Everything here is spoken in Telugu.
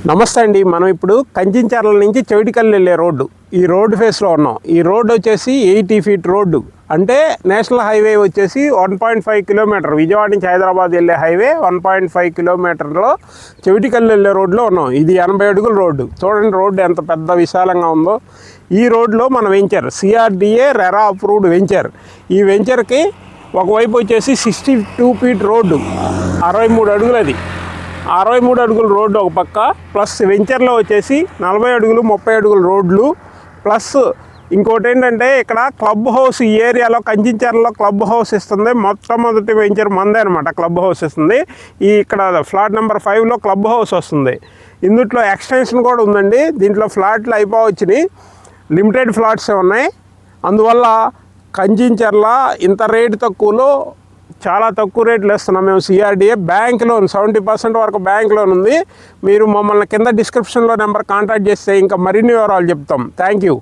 నమస్తే అండి. మనం ఇప్పుడు కంచించర్ల నుంచి చవిటికల్లు వెళ్ళే రోడ్డు, ఈ రోడ్డు ఫేస్లో ఉన్నాం. ఈ రోడ్డు వచ్చేసి 80 ఫీట్ రోడ్డు, అంటే నేషనల్ హైవే వచ్చేసి 1.5 కిలోమీటర్. విజయవాడ నుంచి హైదరాబాద్ వెళ్ళే హైవే 1.5 కిలోమీటర్లో చవిటికల్లు వెళ్ళే రోడ్లో ఉన్నాం. ఇది 80 అడుగుల రోడ్డు. చూడండి రోడ్డు ఎంత పెద్ద విశాలంగా ఉందో. ఈ రోడ్లో మన venture CRDA RERA approved venture. ఈ వెంచర్కి ఒకవైపు వచ్చేసి 62 ఫీట్ రోడ్డు, 63 అడుగులు. అది 63 అడుగుల రోడ్డు ఒక పక్క, ప్లస్ వెంచర్లో వచ్చేసి 40 అడుగులు 30 అడుగుల రోడ్లు, ప్లస్ ఇంకోటి ఏంటంటే ఇక్కడ క్లబ్ హౌస్. ఈ ఏరియాలో కంచించర్లలో క్లబ్ హౌస్ ఇస్తుంది. మొట్టమొదటి వెంచర్ మందే అనమాట క్లబ్ హౌస్ ఇస్తుంది. ఈ ఇక్కడ ఫ్లాట్ నెంబర్ 5లో క్లబ్ హౌస్ వస్తుంది. ఇందులో ఎక్స్టెన్షన్ కూడా ఉందండి. దీంట్లో ఫ్లాట్లు అయిపోవచ్చినాయి, లిమిటెడ్ ఫ్లాట్సే ఉన్నాయి. అందువల్ల కంచించర్ల ఇంత రేటు తక్కువలో చాలా తక్కువ రేట్లు ఇస్తున్నాం మేము. CRDA బ్యాంక్ లోన్ 70% వరకు బ్యాంక్ లోన్ ఉంది. మీరు మమ్మల్ని కింద డిస్క్రిప్షన్లో నెంబర్ కాంటాక్ట్ చేస్తే ఇంకా మరిన్ని వివరాలు చెప్తాం. Thank you.